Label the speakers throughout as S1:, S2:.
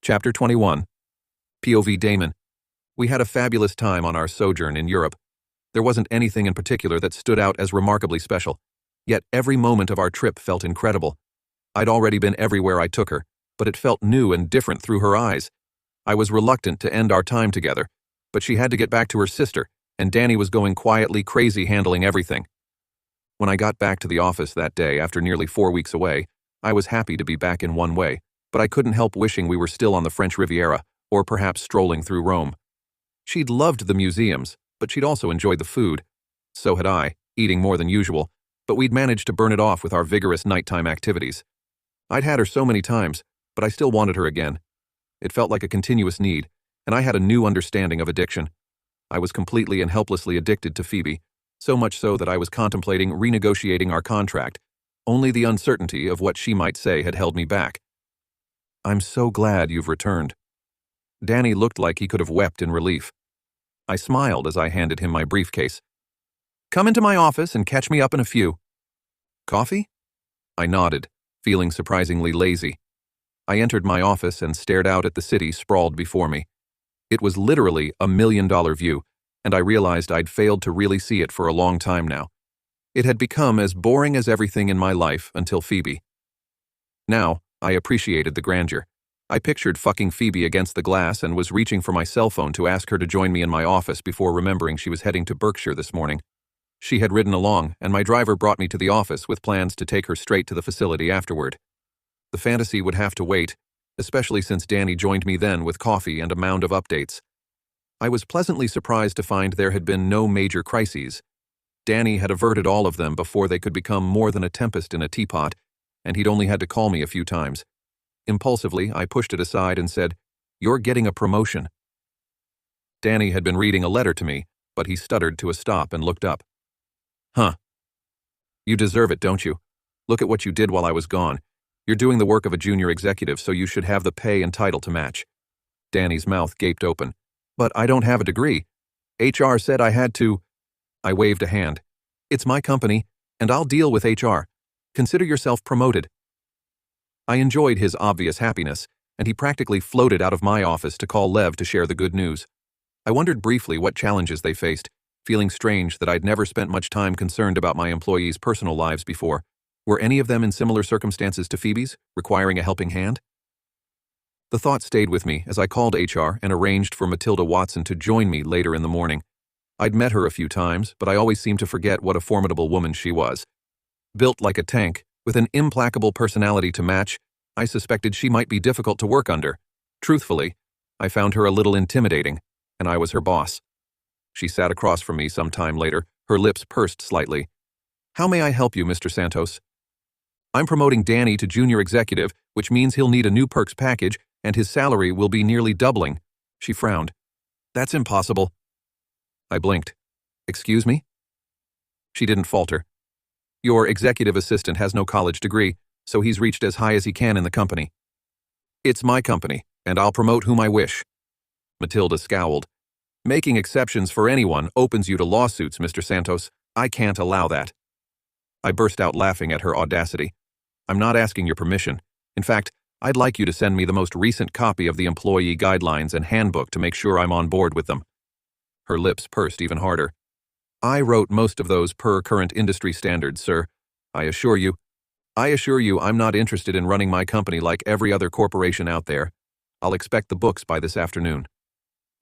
S1: Chapter 21. POV Damon. We had a fabulous time on our sojourn in Europe. There wasn't anything in particular that stood out as remarkably special. Yet every moment of our trip felt incredible. I'd already been everywhere I took her, but it felt new and different through her eyes. I was reluctant to end our time together, but she had to get back to her sister, and Danny was going quietly crazy handling everything. When I got back to the office that day after nearly 4 weeks away, I was happy to be back in one way, but I couldn't help wishing we were still on the French Riviera, or perhaps strolling through Rome. She'd loved the museums, but she'd also enjoyed the food. So had I, eating more than usual, but we'd managed to burn it off with our vigorous nighttime activities. I'd had her so many times, but I still wanted her again. It felt like a continuous need, and I had a new understanding of addiction. I was completely and helplessly addicted to Phoebe, so much so that I was contemplating renegotiating our contract. Only the uncertainty of what she might say had held me back. "I'm so glad you've returned." Danny looked like he could have wept in relief. I smiled as I handed him my briefcase. "Come into my office and catch me up in a few." "Coffee?" I nodded, feeling surprisingly lazy. I entered my office and stared out at the city sprawled before me. It was literally a $1,000,000 view, and I realized I'd failed to really see it for a long time now. It had become as boring as everything in my life until Phoebe. Now, I appreciated the grandeur. I pictured fucking Phoebe against the glass and was reaching for my cell phone to ask her to join me in my office before remembering she was heading to Berkshire this morning. She had ridden along, and my driver brought me to the office with plans to take her straight to the facility afterward. The fantasy would have to wait, especially since Danny joined me then with coffee and a mound of updates. I was pleasantly surprised to find there had been no major crises. Danny had averted all of them before they could become more than a tempest in a teapot, and he'd only had to call me a few times. Impulsively, I pushed it aside and said, "You're getting a promotion." Danny had been reading a letter to me, but he stuttered to a stop and looked up. "Huh. You deserve it, don't you? Look at what you did while I was gone. You're doing the work of a junior executive, so you should have the pay and title to match." Danny's mouth gaped open. "But I don't have a degree. HR said I had to." I waved a hand. "It's my company, and I'll deal with HR. Consider yourself promoted." I enjoyed his obvious happiness, and he practically floated out of my office to call Lev to share the good news. I wondered briefly what challenges they faced, feeling strange that I'd never spent much time concerned about my employees' personal lives before. Were any of them in similar circumstances to Phoebe's, requiring a helping hand? The thought stayed with me as I called HR and arranged for Matilda Watson to join me later in the morning. I'd met her a few times, but I always seemed to forget what a formidable woman she was. Built like a tank, with an implacable personality to match, I suspected she might be difficult to work under. Truthfully, I found her a little intimidating, and I was her boss. She sat across from me some time later, her lips pursed slightly. "How may I help you, Mr. Santos?" "I'm promoting Danny to junior executive, which means he'll need a new perks package, and his salary will be nearly doubling." She frowned. "That's impossible." I blinked. "Excuse me?" She didn't falter. "Your executive assistant has no college degree, so he's reached as high as he can in the company." "It's my company, and I'll promote whom I wish." Matilda scowled. "Making exceptions for anyone opens you to lawsuits, Mr. Santos. I can't allow that." I burst out laughing at her audacity. "I'm not asking your permission. In fact, I'd like you to send me the most recent copy of the employee guidelines and handbook to make sure I'm on board with them." Her lips pursed even harder. "I wrote most of those per current industry standards, sir. I assure you I'm not interested in running my company like every other corporation out there. I'll expect the books by this afternoon."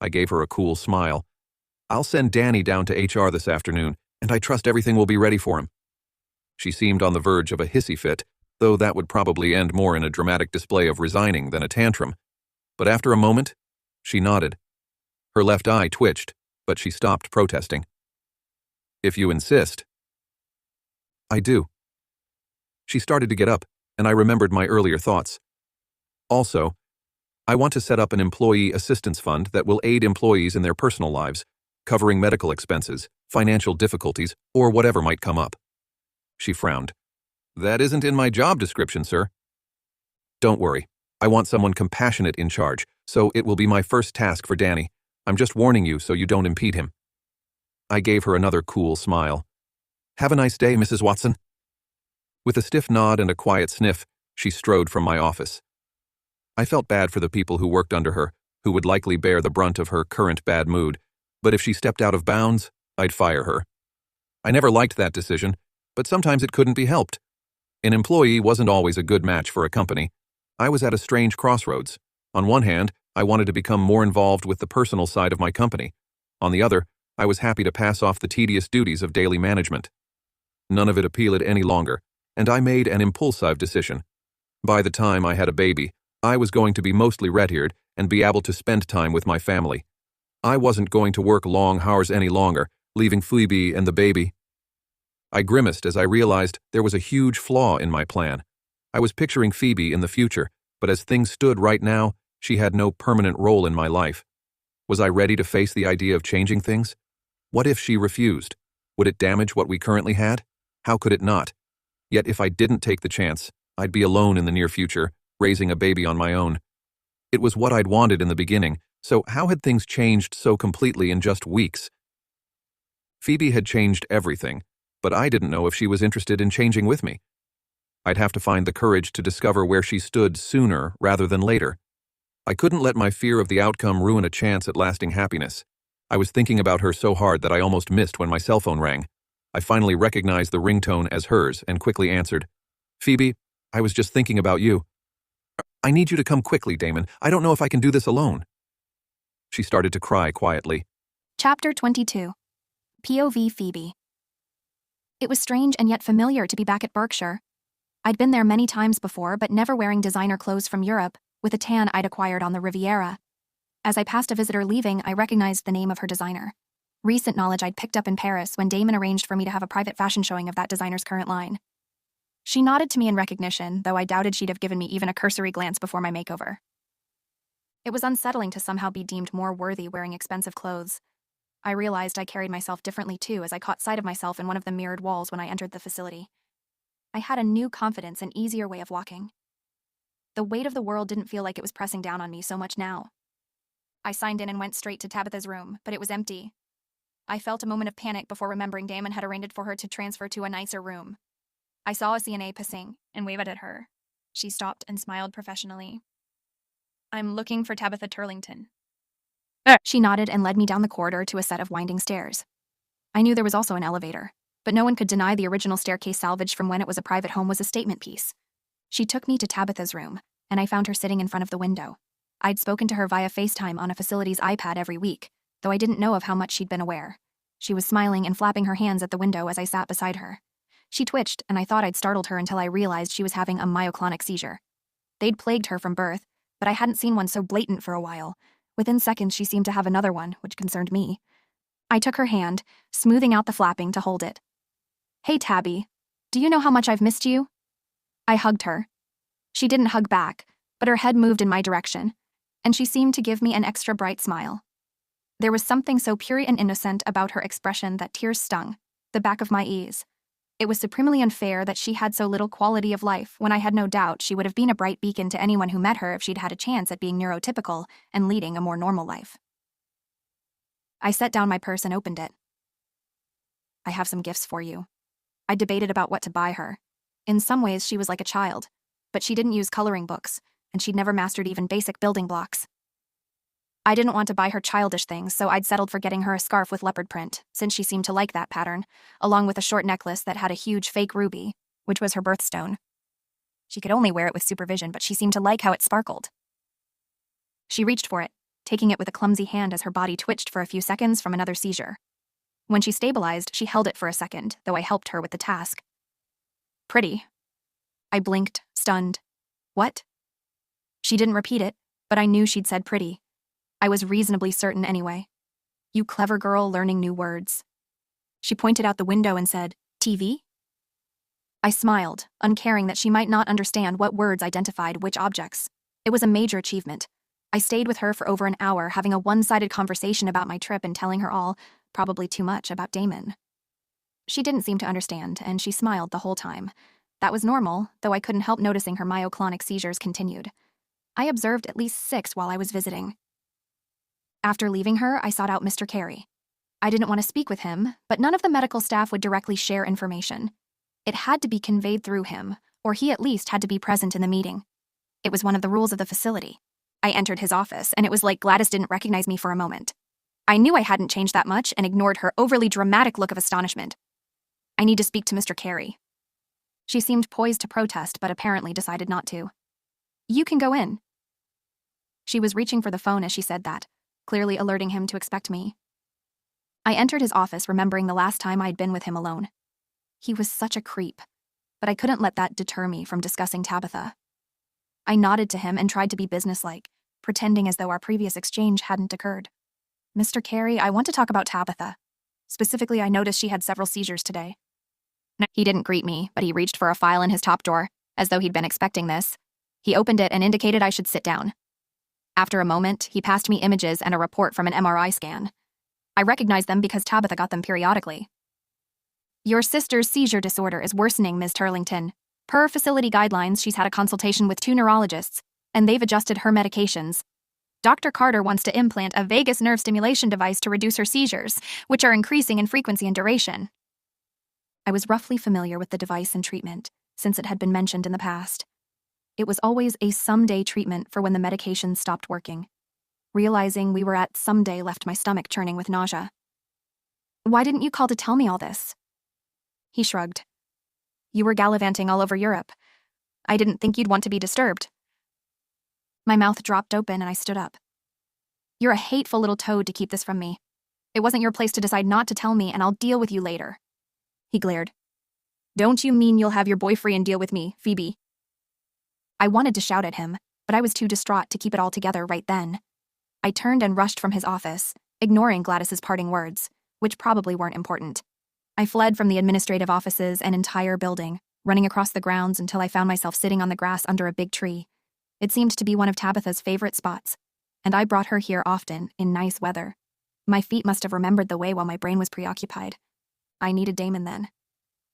S1: I gave her a cool smile. "I'll send Danny down to HR this afternoon, and I trust everything will be ready for him." She seemed on the verge of a hissy fit, though that would probably end more in a dramatic display of resigning than a tantrum. But after a moment, she nodded. Her left eye twitched, but she stopped protesting. "If you insist." "I do." She started to get up, and I remembered my earlier thoughts. "Also, I want to set up an employee assistance fund that will aid employees in their personal lives, covering medical expenses, financial difficulties, or whatever might come up." She frowned. "That isn't in my job description, sir." "Don't worry. I want someone compassionate in charge, so it will be my first task for Danny. I'm just warning you so you don't impede him." I gave her another cool smile. "Have a nice day, Mrs. Watson." With a stiff nod and a quiet sniff, she strode from my office. I felt bad for the people who worked under her, who would likely bear the brunt of her current bad mood, but if she stepped out of bounds, I'd fire her. I never liked that decision, but sometimes it couldn't be helped. An employee wasn't always a good match for a company. I was at a strange crossroads. On one hand, I wanted to become more involved with the personal side of my company. On the other, I was happy to pass off the tedious duties of daily management. None of it appealed any longer, and I made an impulsive decision. By the time I had a baby, I was going to be mostly retired and be able to spend time with my family. I wasn't going to work long hours any longer, leaving Phoebe and the baby. I grimaced as I realized there was a huge flaw in my plan. I was picturing Phoebe in the future, but as things stood right now, she had no permanent role in my life. Was I ready to face the idea of changing things? What if she refused? Would it damage what we currently had? How could it not? Yet if I didn't take the chance, I'd be alone in the near future, raising a baby on my own. It was what I'd wanted in the beginning, so how had things changed so completely in just weeks? Phoebe had changed everything, but I didn't know if she was interested in changing with me. I'd have to find the courage to discover where she stood sooner rather than later. I couldn't let my fear of the outcome ruin a chance at lasting happiness. I was thinking about her so hard that I almost missed when my cell phone rang. I finally recognized the ringtone as hers and quickly answered. "Phoebe, I was just thinking about you. I need you to come quickly, Damon. I don't know if I can do this alone." She started to cry quietly.
S2: Chapter 22. POV Phoebe. It was strange and yet familiar to be back at Berkshire. I'd been there many times before, but never wearing designer clothes from Europe, with a tan I'd acquired on the Riviera. As I passed a visitor leaving, I recognized the name of her designer. Recent knowledge I'd picked up in Paris when Damon arranged for me to have a private fashion showing of that designer's current line. She nodded to me in recognition, though I doubted she'd have given me even a cursory glance before my makeover. It was unsettling to somehow be deemed more worthy wearing expensive clothes. I realized I carried myself differently too as I caught sight of myself in one of the mirrored walls when I entered the facility. I had a new confidence and easier way of walking. The weight of the world didn't feel like it was pressing down on me so much now. I signed in and went straight to Tabitha's room, but it was empty. I felt a moment of panic before remembering Damon had arranged for her to transfer to a nicer room. I saw a CNA passing and waved at her. She stopped and smiled professionally. "I'm looking for Tabitha Turlington." She nodded and led me down the corridor to a set of winding stairs. I knew there was also an elevator, but no one could deny the original staircase salvaged from when it was a private home was a statement piece. She took me to Tabitha's room, and I found her sitting in front of the window. I'd spoken to her via FaceTime on a facility's iPad every week, though I didn't know of how much she'd been aware. She was smiling and flapping her hands at the window as I sat beside her. She twitched, and I thought I'd startled her until I realized she was having a myoclonic seizure. They'd plagued her from birth, but I hadn't seen one so blatant for a while. Within seconds, she seemed to have another one, which concerned me. I took her hand, smoothing out the flapping to hold it. "Hey, Tabby, do you know how much I've missed you?" I hugged her. She didn't hug back, but her head moved in my direction, and she seemed to give me an extra bright smile. There was something so pure and innocent about her expression that tears stung the back of my ears. It was supremely unfair that she had so little quality of life when I had no doubt she would have been a bright beacon to anyone who met her if she'd had a chance at being neurotypical and leading a more normal life. I set down my purse and opened it. "I have some gifts for you." I debated about what to buy her. In some ways, she was like a child, but she didn't use coloring books, and she'd never mastered even basic building blocks. I didn't want to buy her childish things, so I'd settled for getting her a scarf with leopard print, since she seemed to like that pattern, along with a short necklace that had a huge fake ruby, which was her birthstone. She could only wear it with supervision, but she seemed to like how it sparkled. She reached for it, taking it with a clumsy hand as her body twitched for a few seconds from another seizure. When she stabilized, she held it for a second, though I helped her with the task. "Pretty." I blinked, stunned. "What?" She didn't repeat it, but I knew she'd said pretty. I was reasonably certain anyway. "You clever girl learning new words." She pointed out the window and said, "TV?" I smiled, uncaring that she might not understand what words identified which objects. It was a major achievement. I stayed with her for over an hour, having a one-sided conversation about my trip and telling her all, probably too much, about Damon. She didn't seem to understand, and she smiled the whole time. That was normal, though I couldn't help noticing her myoclonic seizures continued. I observed at least 6 while I was visiting. After leaving her, I sought out Mr. Carey. I didn't want to speak with him, but none of the medical staff would directly share information. It had to be conveyed through him, or he at least had to be present in the meeting. It was one of the rules of the facility. I entered his office, and it was like Gladys didn't recognize me for a moment. I knew I hadn't changed that much and ignored her overly dramatic look of astonishment. I need to speak to Mr. Carey. She seemed poised to protest, but apparently decided not to. You can go in. She was reaching for the phone as she said that, clearly alerting him to expect me. I entered his office remembering the last time I'd been with him alone. He was such a creep, but I couldn't let that deter me from discussing Tabitha. I nodded to him and tried to be businesslike, pretending as though our previous exchange hadn't occurred. Mr. Carey, I want to talk about Tabitha. Specifically, I noticed she had several seizures today. He didn't greet me, but he reached for a file in his top drawer, as though he'd been expecting this. He opened it and indicated I should sit down. After a moment, he passed me images and a report from an MRI scan. I recognized them because Tabitha got them periodically. Your sister's seizure disorder is worsening, Ms. Turlington. Per facility guidelines, she's had a consultation with 2 neurologists, and they've adjusted her medications. Dr. Carter wants to implant a vagus nerve stimulation device to reduce her seizures, which are increasing in frequency and duration. I was roughly familiar with the device and treatment, since it had been mentioned in the past. It was always a someday treatment for when the medications stopped working. Realizing we were at someday left my stomach churning with nausea. Why didn't you call to tell me all this? He shrugged. You were gallivanting all over Europe. I didn't think you'd want to be disturbed. My mouth dropped open and I stood up. You're a hateful little toad to keep this from me. It wasn't your place to decide not to tell me, and I'll deal with you later. He glared. Don't you mean you'll have your boyfriend deal with me, Phoebe? I wanted to shout at him, but I was too distraught to keep it all together right then. I turned and rushed from his office, ignoring Gladys's parting words, which probably weren't important. I fled from the administrative offices and entire building, running across the grounds until I found myself sitting on the grass under a big tree. It seemed to be one of Tabitha's favorite spots, and I brought her here often in nice weather. My feet must have remembered the way while my brain was preoccupied. I needed Damon then.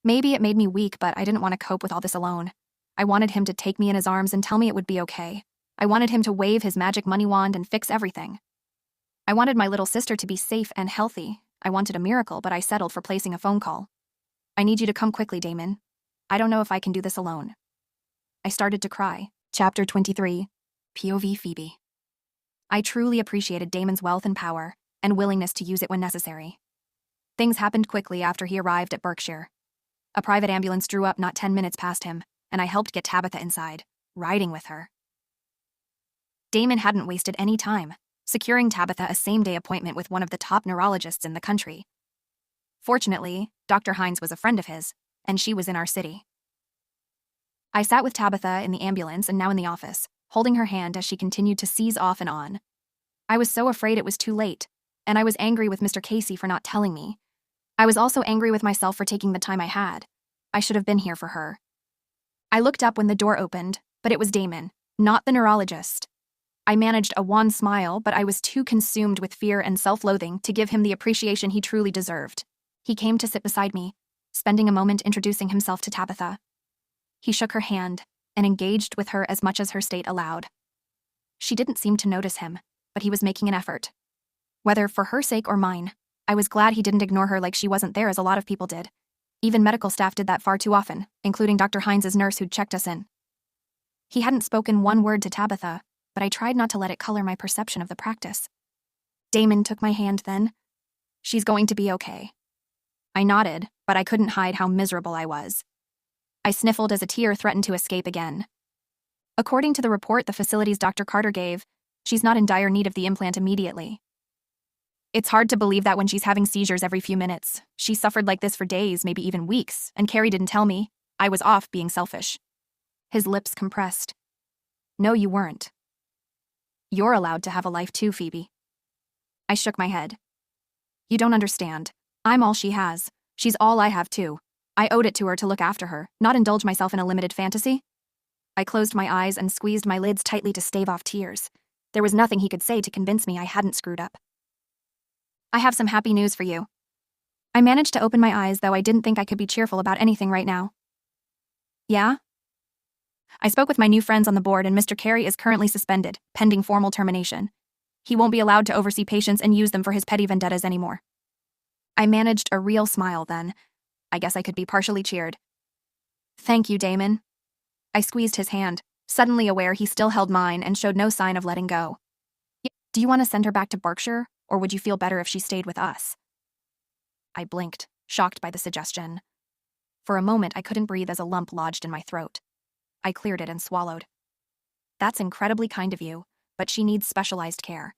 S2: Maybe it made me weak, but I didn't want to cope with all this alone. I wanted him to take me in his arms and tell me it would be okay. I wanted him to wave his magic money wand and fix everything. I wanted my little sister to be safe and healthy. I wanted a miracle, but I settled for placing a phone call. I need you to come quickly, Damon. I don't know if I can do this alone. I started to cry. Chapter 23. POV Phoebe. I truly appreciated Damon's wealth and power, and willingness to use it when necessary. Things happened quickly after he arrived at Berkshire. A private ambulance drew up not 10 minutes past him, and I helped get Tabitha inside, riding with her. Damon hadn't wasted any time, securing Tabitha a same-day appointment with one of the top neurologists in the country. Fortunately, Dr. Hines was a friend of his, and she was in our city. I sat with Tabitha in the ambulance and now in the office, holding her hand as she continued to seize off and on. I was so afraid it was too late, and I was angry with Mr. Casey for not telling me. I was also angry with myself for taking the time I had. I should have been here for her. I looked up when the door opened, but it was Damon, not the neurologist. I managed a wan smile, but I was too consumed with fear and self-loathing to give him the appreciation he truly deserved. He came to sit beside me, spending a moment introducing himself to Tabitha. He shook her hand and engaged with her as much as her state allowed. She didn't seem to notice him, but he was making an effort. Whether for her sake or mine, I was glad he didn't ignore her like she wasn't there as a lot of people did. Even medical staff did that far too often, including Dr. Hines's nurse who'd checked us in. He hadn't spoken one word to Tabitha, but I tried not to let it color my perception of the practice. Damon took my hand then. She's going to be okay. I nodded, but I couldn't hide how miserable I was. I sniffled as a tear threatened to escape again. According to the report the facility's Dr. Carter gave, she's not in dire need of the implant immediately. It's hard to believe that when she's having seizures every few minutes. She suffered like this for days, maybe even weeks, and Carrie didn't tell me. I was off being selfish. His lips compressed. No, you weren't. You're allowed to have a life too, Phoebe. I shook my head. You don't understand. I'm all she has. She's all I have too. I owed it to her to look after her, not indulge myself in a limited fantasy. I closed my eyes and squeezed my lids tightly to stave off tears. There was nothing he could say to convince me I hadn't screwed up. I have some happy news for you. I managed to open my eyes, though I didn't think I could be cheerful about anything right now. Yeah? I spoke with my new friends on the board, and Mr. Carey is currently suspended, pending formal termination. He won't be allowed to oversee patients and use them for his petty vendettas anymore. I managed a real smile then. I guess I could be partially cheered. Thank you, Damon. I squeezed his hand, suddenly aware he still held mine and showed no sign of letting go. Do you want to send her back to Berkshire, or would you feel better if she stayed with us? I blinked, shocked by the suggestion. For a moment, I couldn't breathe as a lump lodged in my throat. I cleared it and swallowed. That's incredibly kind of you, but she needs specialized care.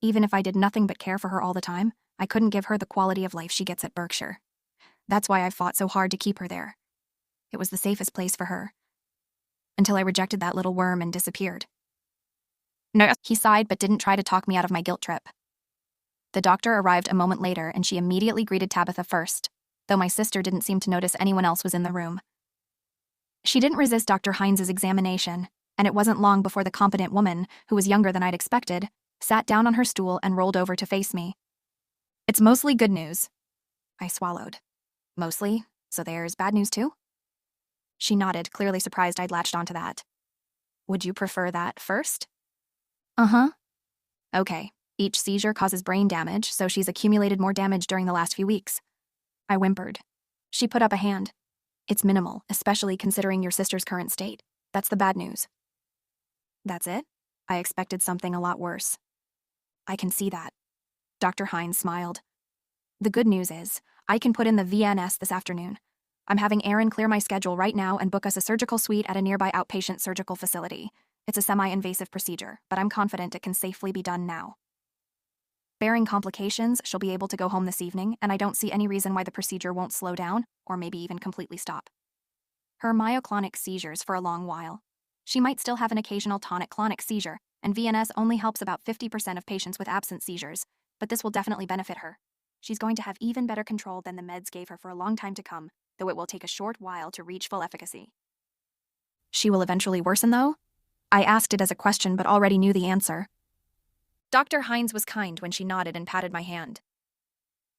S2: Even if I did nothing but care for her all the time, I couldn't give her the quality of life she gets at Berkshire. That's why I fought so hard to keep her there. It was the safest place for her. Until I rejected that little worm and disappeared. No, he sighed but didn't try to talk me out of my guilt trip. The doctor arrived a moment later and she immediately greeted Tabitha first, though my sister didn't seem to notice anyone else was in the room. She didn't resist Dr. Hines' examination, and it wasn't long before the competent woman, who was younger than I'd expected, sat down on her stool and rolled over to face me. It's mostly good news. I swallowed. Mostly? So there's bad news too? She nodded, clearly surprised I'd latched onto that. Would you prefer that first? Uh-huh. Okay. Each seizure causes brain damage, so she's accumulated more damage during the last few weeks. I whimpered. She put up a hand. It's minimal, especially considering your sister's current state. That's the bad news. That's it? I expected something a lot worse. I can see that. Dr. Hines smiled. The good news is, I can put in the VNS this afternoon. I'm having Aaron clear my schedule right now and book us a surgical suite at a nearby outpatient surgical facility. It's a semi-invasive procedure, but I'm confident it can safely be done now. Barring complications, she'll be able to go home this evening, and I don't see any reason why the procedure won't slow down, or maybe even completely stop. Her myoclonic seizures for a long while. She might still have an occasional tonic-clonic seizure, and VNS only helps about 50% of patients with absent seizures, but this will definitely benefit her. She's going to have even better control than the meds gave her for a long time to come, though it will take a short while to reach full efficacy. She will eventually worsen, though? I asked it as a question but already knew the answer. Dr. Hines was kind when she nodded and patted my hand.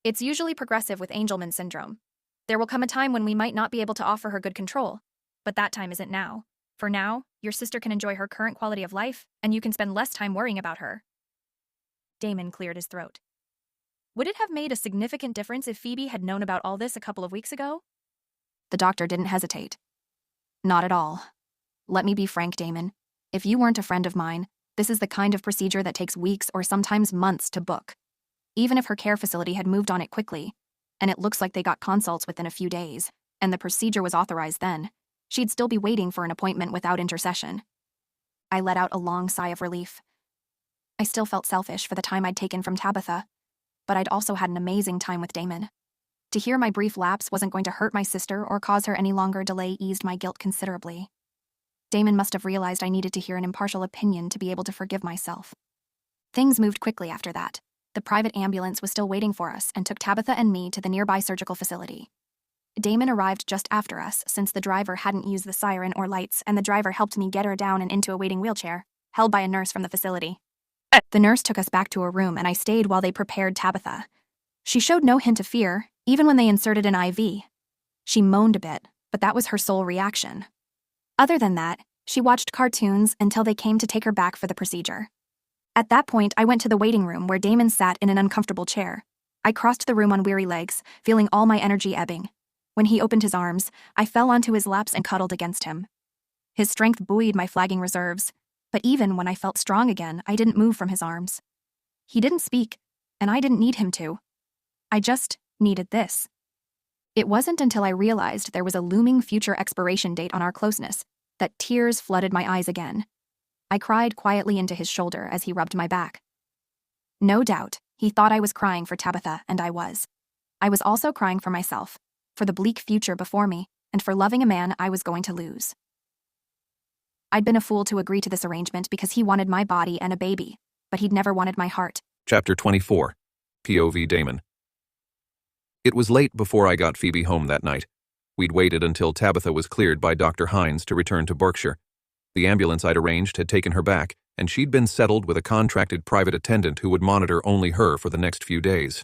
S2: It's usually progressive with Angelman syndrome. There will come a time when we might not be able to offer her good control, but that time isn't now. For now, your sister can enjoy her current quality of life, and you can spend less time worrying about her. Damon cleared his throat. Would it have made a significant difference if Phoebe had known about all this a couple of weeks ago? The doctor didn't hesitate. Not at all. Let me be frank, Damon. If you weren't a friend of mine, this is the kind of procedure that takes weeks or sometimes months to book. Even if her care facility had moved on it quickly, and it looks like they got consults within a few days, and the procedure was authorized then, she'd still be waiting for an appointment without intercession. I let out a long sigh of relief. I still felt selfish for the time I'd taken from Tabitha, but I'd also had an amazing time with Damon. To hear my brief lapse wasn't going to hurt my sister or cause her any longer delay eased my guilt considerably. Damon must have realized I needed to hear an impartial opinion to be able to forgive myself. Things moved quickly after that. The private ambulance was still waiting for us and took Tabitha and me to the nearby surgical facility. Damon arrived just after us since the driver hadn't used the siren or lights, and the driver helped me get her down and into a waiting wheelchair, held by a nurse from the facility. The nurse took us back to a room and I stayed while they prepared Tabitha. She showed no hint of fear, even when they inserted an IV. She moaned a bit, but that was her sole reaction. Other than that, she watched cartoons until they came to take her back for the procedure. At that point, I went to the waiting room where Damon sat in an uncomfortable chair. I crossed the room on weary legs, feeling all my energy ebbing. When he opened his arms, I fell onto his laps and cuddled against him. His strength buoyed my flagging reserves, but even when I felt strong again, I didn't move from his arms. He didn't speak, and I didn't need him to. I just needed this. It wasn't until I realized there was a looming future expiration date on our closeness that tears flooded my eyes again. I cried quietly into his shoulder as he rubbed my back. No doubt, he thought I was crying for Tabitha, and I was. I was also crying for myself, for the bleak future before me, and for loving a man I was going to lose. I'd been a fool to agree to this arrangement because he wanted my body and a baby, but he'd never wanted my heart.
S1: Chapter 24. POV Damon. It was late before I got Phoebe home that night. We'd waited until Tabitha was cleared by Dr. Hines to return to Berkshire. The ambulance I'd arranged had taken her back, and she'd been settled with a contracted private attendant who would monitor only her for the next few days.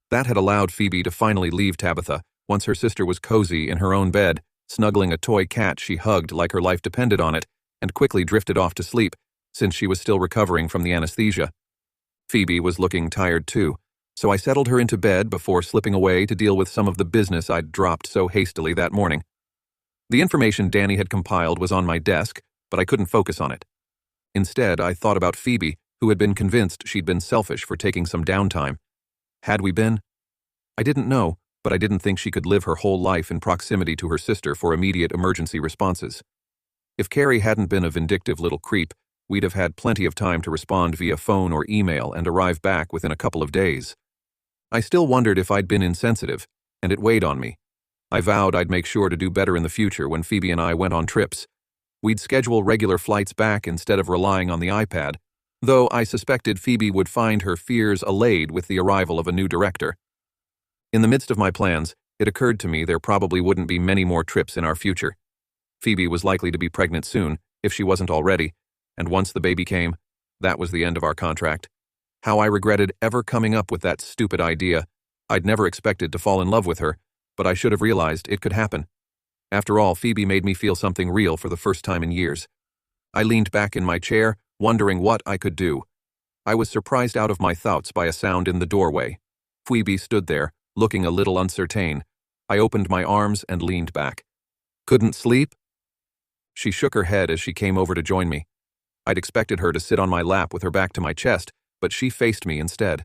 S1: That had allowed Phoebe to finally leave Tabitha once her sister was cozy in her own bed, snuggling a toy cat she hugged like her life depended on it, and quickly drifted off to sleep, since she was still recovering from the anesthesia. Phoebe was looking tired too, so I settled her into bed before slipping away to deal with some of the business I'd dropped so hastily that morning. The information Danny had compiled was on my desk, but I couldn't focus on it. Instead, I thought about Phoebe, who had been convinced she'd been selfish for taking some downtime. Had we been? I didn't know, but I didn't think she could live her whole life in proximity to her sister for immediate emergency responses. If Carrie hadn't been a vindictive little creep, we'd have had plenty of time to respond via phone or email and arrive back within a couple of days. I still wondered if I'd been insensitive, and it weighed on me. I vowed I'd make sure to do better in the future when Phoebe and I went on trips. We'd schedule regular flights back instead of relying on the iPad, though I suspected Phoebe would find her fears allayed with the arrival of a new director. In the midst of my plans, it occurred to me there probably wouldn't be many more trips in our future. Phoebe was likely to be pregnant soon, if she wasn't already, and once the baby came, that was the end of our contract. How I regretted ever coming up with that stupid idea. I'd never expected to fall in love with her, but I should have realized it could happen. After all, Phoebe made me feel something real for the first time in years. I leaned back in my chair, wondering what I could do. I was surprised out of my thoughts by a sound in the doorway. Phoebe stood there, looking a little uncertain. I opened my arms and leaned back. "Couldn't sleep?" She shook her head as she came over to join me. I'd expected her to sit on my lap with her back to my chest, but she faced me instead.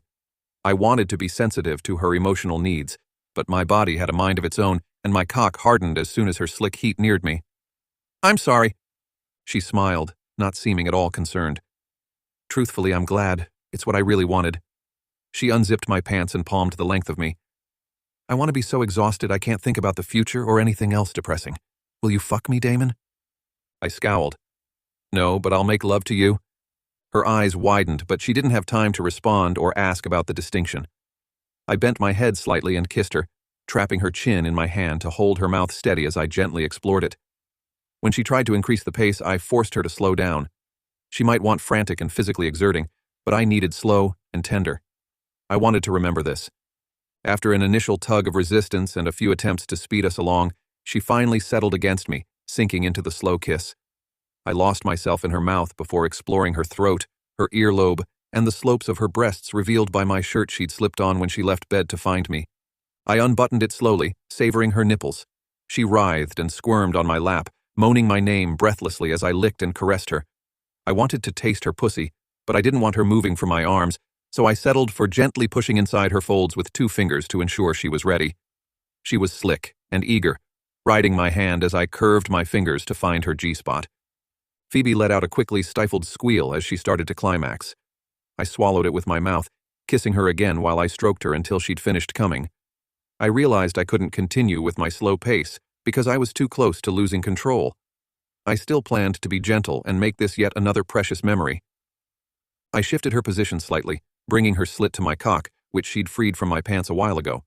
S1: I wanted to be sensitive to her emotional needs, but my body had a mind of its own, and my cock hardened as soon as her slick heat neared me. "I'm sorry." She smiled, not seeming at all concerned. "Truthfully, I'm glad. It's what I really wanted." She unzipped my pants and palmed the length of me. "I want to be so exhausted I can't think about the future or anything else depressing. Will you fuck me, Damon?" I scowled. "No, but I'll make love to you." Her eyes widened, but she didn't have time to respond or ask about the distinction. I bent my head slightly and kissed her, trapping her chin in my hand to hold her mouth steady as I gently explored it. When she tried to increase the pace, I forced her to slow down. She might want frantic and physically exerting, but I needed slow and tender. I wanted to remember this. After an initial tug of resistance and a few attempts to speed us along, she finally settled against me, sinking into the slow kiss. I lost myself in her mouth before exploring her throat, her earlobe, and the slopes of her breasts revealed by my shirt she'd slipped on when she left bed to find me. I unbuttoned it slowly, savoring her nipples. She writhed and squirmed on my lap, moaning my name breathlessly as I licked and caressed her. I wanted to taste her pussy, but I didn't want her moving from my arms, so I settled for gently pushing inside her folds with 2 fingers to ensure she was ready. She was slick and eager, riding my hand as I curved my fingers to find her G-spot. Phoebe let out a quickly stifled squeal as she started to climax. I swallowed it with my mouth, kissing her again while I stroked her until she'd finished coming. I realized I couldn't continue with my slow pace because I was too close to losing control. I still planned to be gentle and make this yet another precious memory. I shifted her position slightly, bringing her slit to my cock, which she'd freed from my pants a while ago.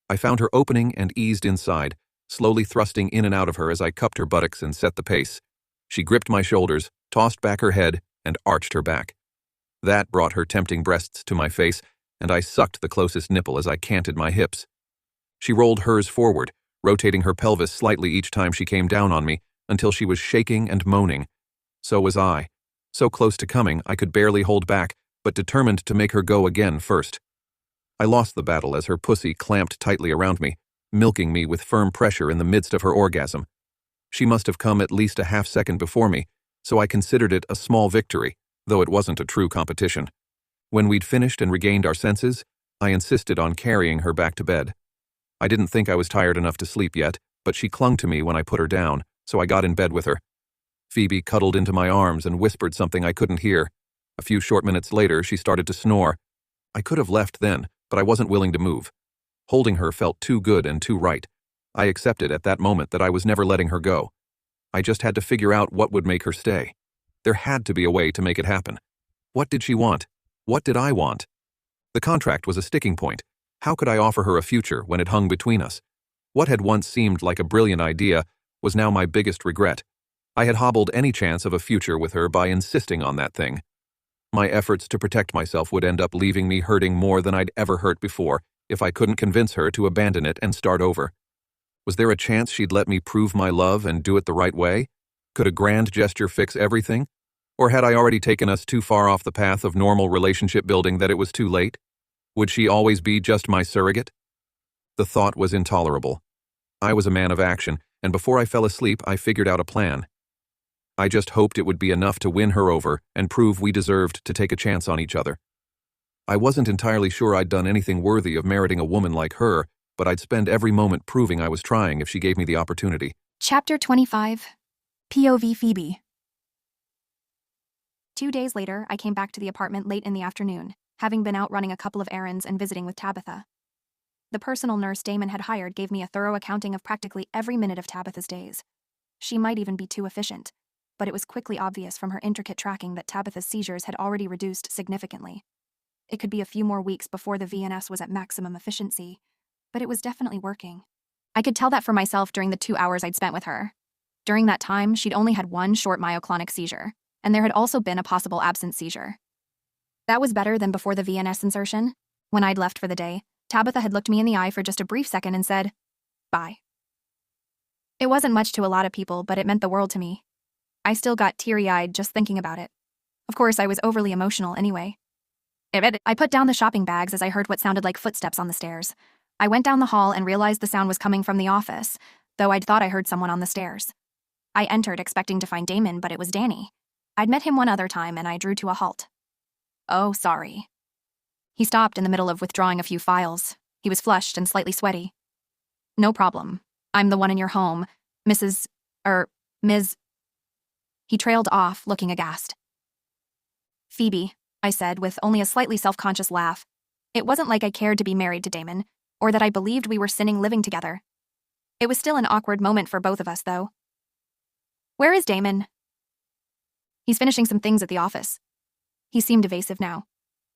S1: I found her opening and eased inside, slowly thrusting in and out of her as I cupped her buttocks and set the pace. She gripped my shoulders, tossed back her head, and arched her back. That brought her tempting breasts to my face, and I sucked the closest nipple as I canted my hips. She rolled hers forward, rotating her pelvis slightly each time she came down on me, until she was shaking and moaning. So was I. So close to coming, I could barely hold back, but determined to make her go again first. I lost the battle as her pussy clamped tightly around me, milking me with firm pressure in the midst of her orgasm. She must have come at least a half second before me, so I considered it a small victory, though it wasn't a true competition. When we'd finished and regained our senses, I insisted on carrying her back to bed. I didn't think I was tired enough to sleep yet, but she clung to me when I put her down, so I got in bed with her. Phoebe cuddled into my arms and whispered something I couldn't hear. A few short minutes later, she started to snore. I could have left then, but I wasn't willing to move. Holding her felt too good and too right. I accepted at that moment that I was never letting her go. I just had to figure out what would make her stay. There had to be a way to make it happen. What did she want? What did I want? The contract was a sticking point. How could I offer her a future when it hung between us? What had once seemed like a brilliant idea was now my biggest regret. I had hobbled any chance of a future with her by insisting on that thing. My efforts to protect myself would end up leaving me hurting more than I'd ever hurt before if I couldn't convince her to abandon it and start over. Was there a chance she'd let me prove my love and do it the right way? Could a grand gesture fix everything? Or had I already taken us too far off the path of normal relationship building that it was too late? Would she always be just my surrogate? The thought was intolerable. I was a man of action, and before I fell asleep, I figured out a plan. I just hoped it would be enough to win her over and prove we deserved to take a chance on each other. I wasn't entirely sure I'd done anything worthy of meriting a woman like her, but I'd spend every moment proving I was trying if she gave me the opportunity.
S2: Chapter 25. POV Phoebe. 2 days later, I came back to the apartment late in the afternoon, having been out running a couple of errands and visiting with Tabitha. The personal nurse Damon had hired gave me a thorough accounting of practically every minute of Tabitha's days. She might even be too efficient, but it was quickly obvious from her intricate tracking that Tabitha's seizures had already reduced significantly. It could be a few more weeks before the VNS was at maximum efficiency, but it was definitely working. I could tell that for myself during the 2 hours I'd spent with her. During that time, she'd only had one short myoclonic seizure, and there had also been a possible absent seizure. That was better than before the VNS insertion. When I'd left for the day, Tabitha had looked me in the eye for just a brief second and said, "Bye." It wasn't much to a lot of people, but it meant the world to me. I still got teary-eyed just thinking about it. Of course, I was overly emotional anyway. I put down the shopping bags as I heard what sounded like footsteps on the stairs. I went down the hall and realized the sound was coming from the office, though I'd thought I heard someone on the stairs. I entered expecting to find Damon, but it was Danny. I'd met him one other time and I drew to a halt. "Oh, sorry." He stopped in the middle of withdrawing a few files. He was flushed and slightly sweaty. "No problem. I'm the one in your home, Ms. He trailed off, looking aghast. "Phoebe," I said with only a slightly self-conscious laugh. It wasn't like I cared to be married to Damon, or that I believed we were sinning living together. It was still an awkward moment for both of us, though. "Where is Damon?" "He's finishing some things at the office." He seemed evasive now.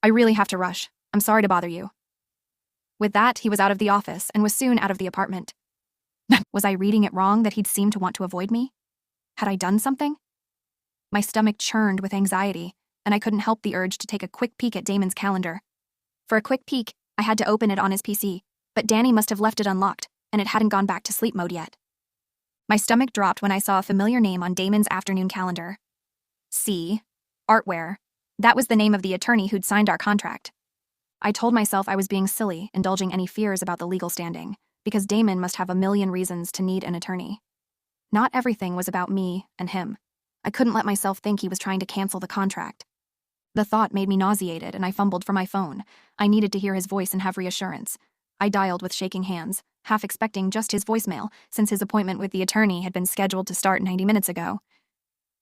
S2: "I really have to rush. I'm sorry to bother you." With that, he was out of the office and was soon out of the apartment. Was I reading it wrong that he'd seemed to want to avoid me? Had I done something? My stomach churned with anxiety, and I couldn't help the urge to take a quick peek at Damon's calendar. For a quick peek, I had to open it on his PC, but Danny must have left it unlocked, and it hadn't gone back to sleep mode yet. My stomach dropped when I saw a familiar name on Damon's afternoon calendar. C. Artware. That was the name of the attorney who'd signed our contract. I told myself I was being silly, indulging any fears about the legal standing, because Damon must have a million reasons to need an attorney. Not everything was about me and him. I couldn't let myself think he was trying to cancel the contract. The thought made me nauseated, and I fumbled for my phone. I needed to hear his voice and have reassurance. I dialed with shaking hands, half expecting just his voicemail, since his appointment with the attorney had been scheduled to start 90 minutes ago.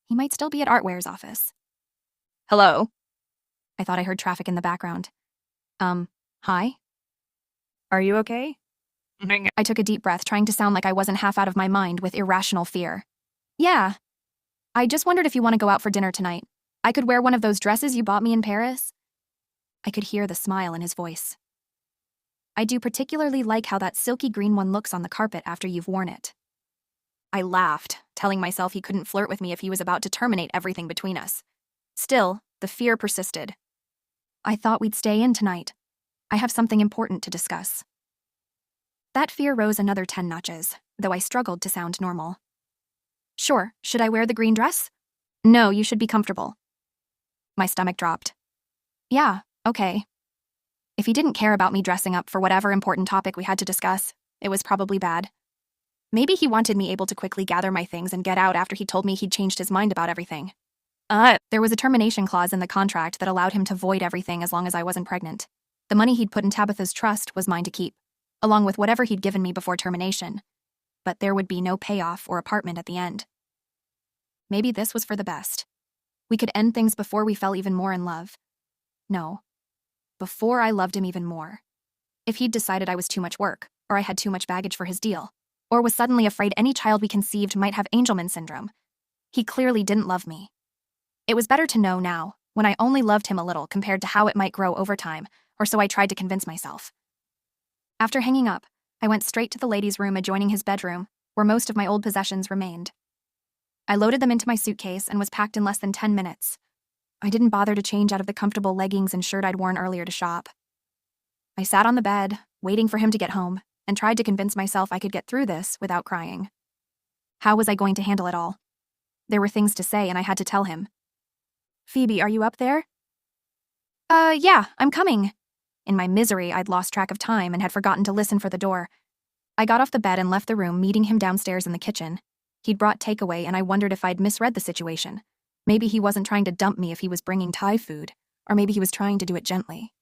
S2: He might still be at Artware's office. "Hello?" I thought I heard traffic in the background. Hi? "Are you okay?" I took a deep breath, trying to sound like I wasn't half out of my mind with irrational fear. "Yeah. I just wondered if you want to go out for dinner tonight. I could wear one of those dresses you bought me in Paris." I could hear the smile in his voice. "I do particularly like how that silky green one looks on the carpet after you've worn it." I laughed, telling myself he couldn't flirt with me if he was about to terminate everything between us. Still, the fear persisted. "I thought we'd stay in tonight. I have something important to discuss." That fear rose another 10 notches, though I struggled to sound normal. "Sure, should I wear the green dress?" "No, you should be comfortable." My stomach dropped. "Yeah, okay." If he didn't care about me dressing up for whatever important topic we had to discuss, it was probably bad. Maybe he wanted me able to quickly gather my things and get out after he told me he'd changed his mind about everything. There was a termination clause in the contract that allowed him to void everything as long as I wasn't pregnant. The money he'd put in Tabitha's trust was mine to keep, along with whatever he'd given me before termination. But there would be no payoff or apartment at the end. Maybe this was for the best. We could end things before we fell even more in love. No. Before I loved him even more. If he'd decided I was too much work, or I had too much baggage for his deal, or was suddenly afraid any child we conceived might have Angelman syndrome, he clearly didn't love me. It was better to know now, when I only loved him a little compared to how it might grow over time, or so I tried to convince myself. After hanging up, I went straight to the ladies' room adjoining his bedroom, where most of my old possessions remained. I loaded them into my suitcase and was packed in less than 10 minutes. I didn't bother to change out of the comfortable leggings and shirt I'd worn earlier to shop. I sat on the bed, waiting for him to get home, and tried to convince myself I could get through this without crying. How was I going to handle it all? There were things to say, and I had to tell him. "Phoebe, are you up there?" Yeah, I'm coming." In my misery, I'd lost track of time and had forgotten to listen for the door. I got off the bed and left the room, meeting him downstairs in the kitchen. He'd brought takeaway, and I wondered if I'd misread the situation. Maybe he wasn't trying to dump me if he was bringing Thai food, or maybe he was trying to do it gently.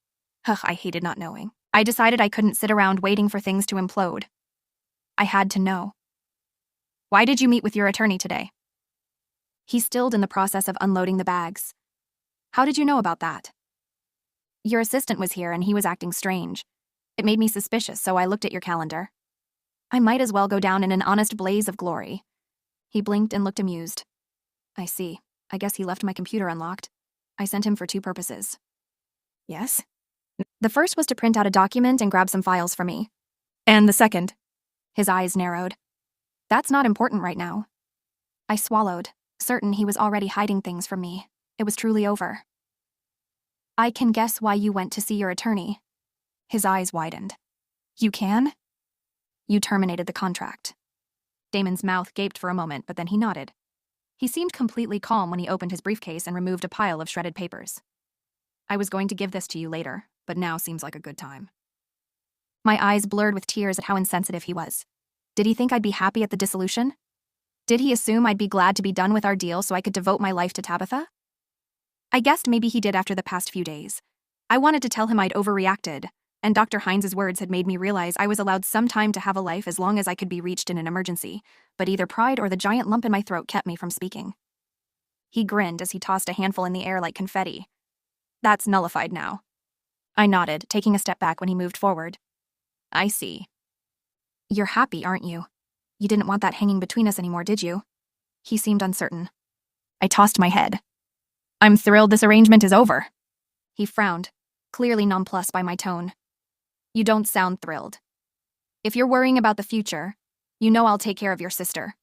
S2: I hated not knowing. I decided I couldn't sit around waiting for things to implode. I had to know. Why did you meet with your attorney today? He stilled in the process of unloading the bags. How did you know about that? Your assistant was here and he was acting strange. It made me suspicious, so I looked at your calendar. I might as well go down in an honest blaze of glory. He blinked and looked amused. I see. I guess he left my computer unlocked. I sent him for 2 purposes. Yes? The first was to print out a document and grab some files for me. And the second? His eyes narrowed. That's not important right now. I swallowed, certain he was already hiding things from me. It was truly over. I can guess why you went to see your attorney. His eyes widened. You can? You terminated the contract. Damon's mouth gaped for a moment, but then he nodded. He seemed completely calm when he opened his briefcase and removed a pile of shredded papers. I was going to give this to you later, but now seems like a good time. My eyes blurred with tears at how insensitive he was. Did he think I'd be happy at the dissolution? Did he assume I'd be glad to be done with our deal so I could devote my life to Tabitha? I guessed maybe he did after the past few days. I wanted to tell him I'd overreacted, and Dr. Hines' words had made me realize I was allowed some time to have a life as long as I could be reached in an emergency, but either pride or the giant lump in my throat kept me from speaking. He grinned as he tossed a handful in the air like confetti. That's nullified now. I nodded, taking a step back when he moved forward. I see. You're happy, aren't you? You didn't want that hanging between us anymore, did you? He seemed uncertain. I tossed my head. I'm thrilled this arrangement is over. He frowned, clearly nonplussed by my tone. You don't sound thrilled. If you're worrying about the future, you know I'll take care of your sister.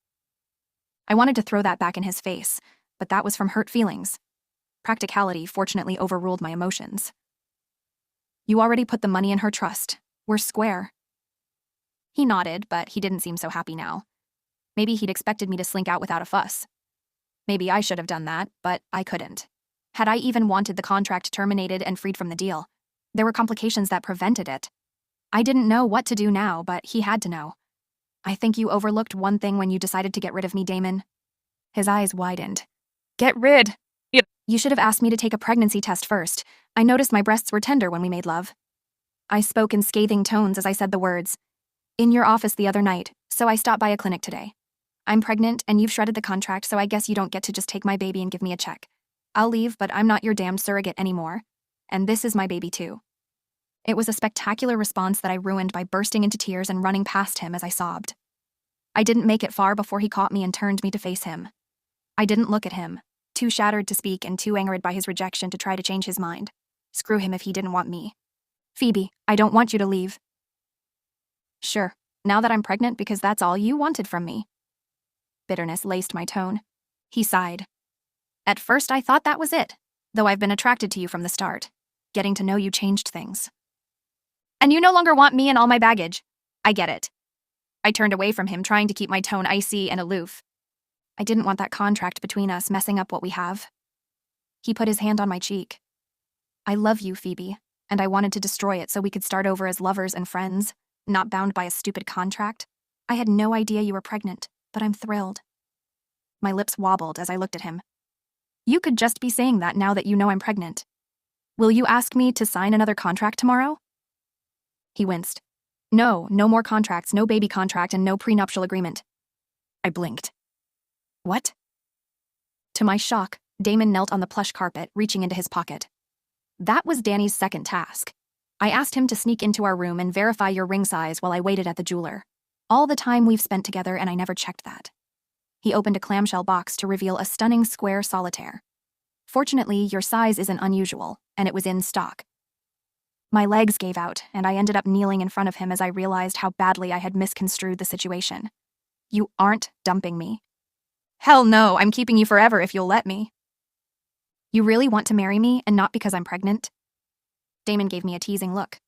S2: I wanted to throw that back in his face, but that was from hurt feelings. Practicality fortunately overruled my emotions. You already put the money in her trust. We're square. He nodded, but he didn't seem so happy now. Maybe he'd expected me to slink out without a fuss. Maybe I should have done that, but I couldn't. Had I even wanted the contract terminated and freed from the deal, there were complications that prevented it. I didn't know what to do now, but he had to know. I think you overlooked one thing when you decided to get rid of me, Damon. His eyes widened. Get rid? You should have asked me to take a pregnancy test first. I noticed my breasts were tender when we made love. I spoke in scathing tones as I said the words. In your office the other night, so I stopped by a clinic today. I'm pregnant and you've shredded the contract, so I guess you don't get to just take my baby and give me a check. I'll leave, but I'm not your damned surrogate anymore. And this is my baby too. It was a spectacular response that I ruined by bursting into tears and running past him as I sobbed. I didn't make it far before he caught me and turned me to face him. I didn't look at him, too shattered to speak and too angered by his rejection to try to change his mind. Screw him if he didn't want me. Phoebe, I don't want you to leave. Sure, now that I'm pregnant because that's all you wanted from me. Bitterness laced my tone. He sighed. At first I thought that was it, though I've been attracted to you from the start. Getting to know you changed things. And you no longer want me and all my baggage. I get it. I turned away from him, trying to keep my tone icy and aloof. I didn't want that contract between us messing up what we have. He put his hand on my cheek. I love you, Phoebe, and I wanted to destroy it so we could start over as lovers and friends, not bound by a stupid contract. I had no idea you were pregnant, but I'm thrilled. My lips wobbled as I looked at him. You could just be saying that now that you know I'm pregnant. Will you ask me to sign another contract tomorrow? He winced. No more contracts, no baby contract, and no prenuptial agreement. I blinked. What? To my shock, Damon knelt on the plush carpet, reaching into his pocket. That was Danny's second task. I asked him to sneak into our room and verify your ring size while I waited at the jeweler. All the time we've spent together, and I never checked that. He opened a clamshell box to reveal a stunning square solitaire. Fortunately, your size isn't unusual, and it was in stock. My legs gave out, and I ended up kneeling in front of him as I realized how badly I had misconstrued the situation. You aren't dumping me. Hell no, I'm keeping you forever if you'll let me. You really want to marry me, and not because I'm pregnant? Damon gave me a teasing look.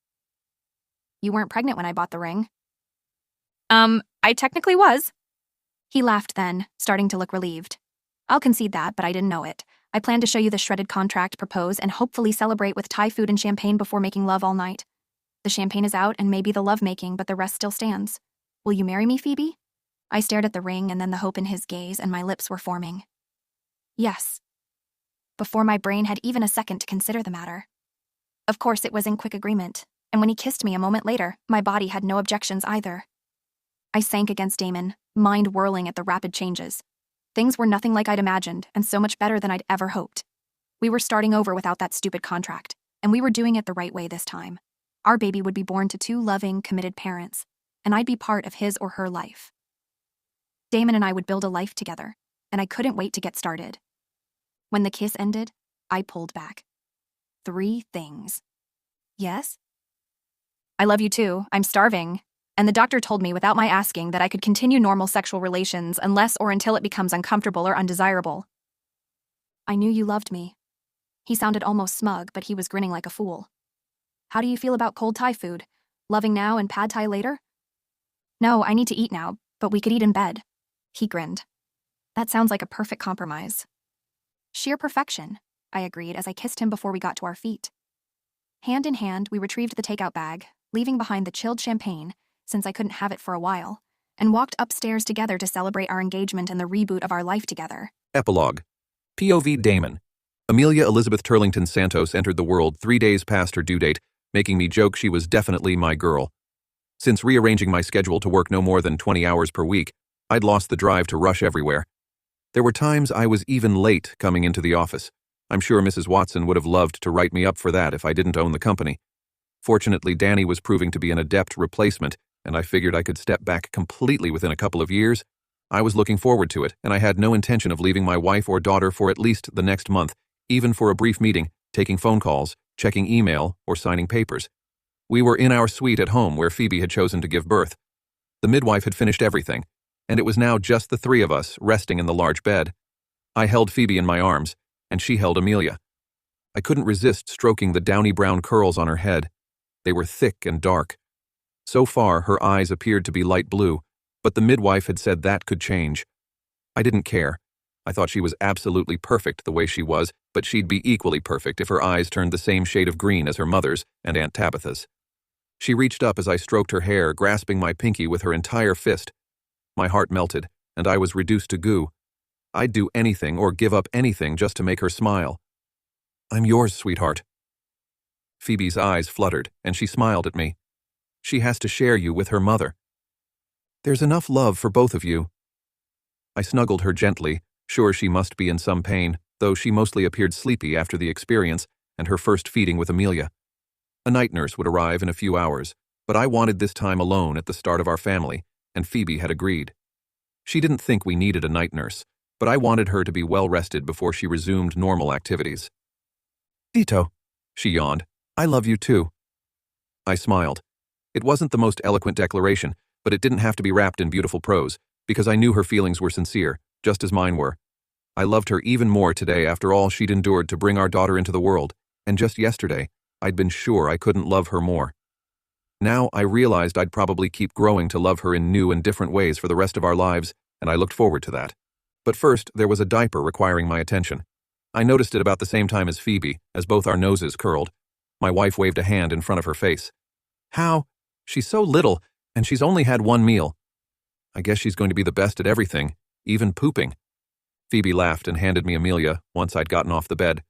S2: You weren't pregnant when I bought the ring. I technically was. He laughed then, starting to look relieved. I'll concede that, but I didn't know it. I plan to show you the shredded contract, propose, and hopefully celebrate with Thai food and champagne before making love all night. The champagne is out and maybe the love-making, but the rest still stands. Will you marry me, Phoebe? I stared at the ring and then the hope in his gaze, and my lips were forming. Yes. Before my brain had even a second to consider the matter. Of course, it was in quick agreement, and when he kissed me a moment later, my body had no objections either. I sank against Damon, mind whirling at the rapid changes. Things were nothing like I'd imagined, and so much better than I'd ever hoped. We were starting over without that stupid contract, and we were doing it the right way this time. Our baby would be born to two loving, committed parents, and I'd be part of his or her life. Damon and I would build a life together, and I couldn't wait to get started. When the kiss ended, I pulled back. 3 things. Yes? I love you too. I'm starving. And the doctor told me without my asking that I could continue normal sexual relations unless or until it becomes uncomfortable or undesirable. I knew you loved me. He sounded almost smug, but he was grinning like a fool. How do you feel about cold Thai food? Loving now and pad Thai later? No, I need to eat now, but we could eat in bed. He grinned. That sounds like a perfect compromise. Sheer perfection, I agreed as I kissed him before we got to our feet. Hand in hand, we retrieved the takeout bag, leaving behind the chilled champagne, since I couldn't have it for a while, and walked upstairs together to celebrate our engagement and the reboot of our life together.
S1: Epilogue. POV Damon. Amelia Elizabeth Turlington Santos entered the world 3 days past her due date, making me joke she was definitely my girl. Since rearranging my schedule to work no more than 20 hours per week, I'd lost the drive to rush everywhere. There were times I was even late coming into the office. I'm sure Mrs. Watson would have loved to write me up for that if I didn't own the company. Fortunately, Danny was proving to be an adept replacement, and I figured I could step back completely within a couple of years. I was looking forward to it, and I had no intention of leaving my wife or daughter for at least the next month, even for a brief meeting, taking phone calls, checking email, or signing papers. We were in our suite at home where Phoebe had chosen to give birth. The midwife had finished everything, and it was now just the 3 of us resting in the large bed. I held Phoebe in my arms, and she held Amelia. I couldn't resist stroking the downy brown curls on her head. They were thick and dark. So far, her eyes appeared to be light blue, but the midwife had said that could change. I didn't care. I thought she was absolutely perfect the way she was, but she'd be equally perfect if her eyes turned the same shade of green as her mother's and Aunt Tabitha's. She reached up as I stroked her hair, grasping my pinky with her entire fist. My heart melted, and I was reduced to goo. I'd do anything or give up anything just to make her smile. "I'm yours, sweetheart." Phoebe's eyes fluttered, and she smiled at me. "She has to share you with her mother. There's enough love for both of you." I snuggled her gently, sure she must be in some pain, though she mostly appeared sleepy after the experience and her first feeding with Amelia. A night nurse would arrive in a few hours, but I wanted this time alone at the start of our family, and Phoebe had agreed. She didn't think we needed a night nurse, but I wanted her to be well rested before she resumed normal activities. "Dito," she yawned, "I love you too." I smiled. It wasn't the most eloquent declaration, but it didn't have to be wrapped in beautiful prose, because I knew her feelings were sincere, just as mine were. I loved her even more today after all she'd endured to bring our daughter into the world, and just yesterday, I'd been sure I couldn't love her more. Now I realized I'd probably keep growing to love her in new and different ways for the rest of our lives, and I looked forward to that. But first, there was a diaper requiring my attention. I noticed it about the same time as Phoebe, as both our noses curled. My wife waved a hand in front of her face. "How? She's so little, and she's only had 1 meal. I guess she's going to be the best at everything, even pooping." Phoebe laughed and handed me Amelia once I'd gotten off the bed.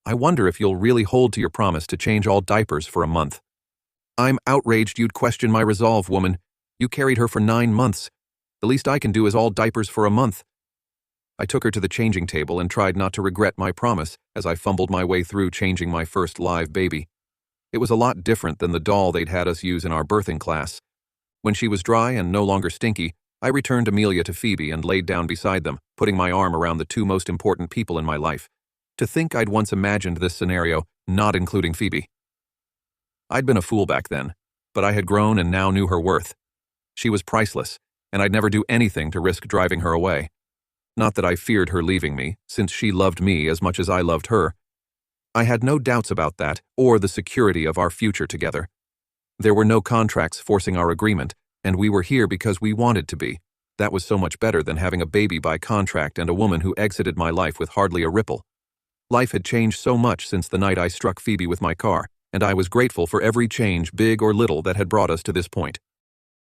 S1: "I wonder if you'll really hold to your promise to change all diapers for a month." "I'm outraged you'd question my resolve, woman. You carried her for 9 months. The least I can do is all diapers for a month." I took her to the changing table and tried not to regret my promise as I fumbled my way through changing my first live baby. It was a lot different than the doll they'd had us use in our birthing class. When she was dry and no longer stinky, I returned Amelia to Phoebe and laid down beside them, putting my arm around the 2 most important people in my life. To think I'd once imagined this scenario, not including Phoebe. I'd been a fool back then, but I had grown and now knew her worth. She was priceless, and I'd never do anything to risk driving her away. Not that I feared her leaving me, since she loved me as much as I loved her. I had no doubts about that, or the security of our future together. There were no contracts forcing our agreement, and we were here because we wanted to be. That was so much better than having a baby by contract and a woman who exited my life with hardly a ripple. Life had changed so much since the night I struck Phoebe with my car, and I was grateful for every change, big or little, that had brought us to this point.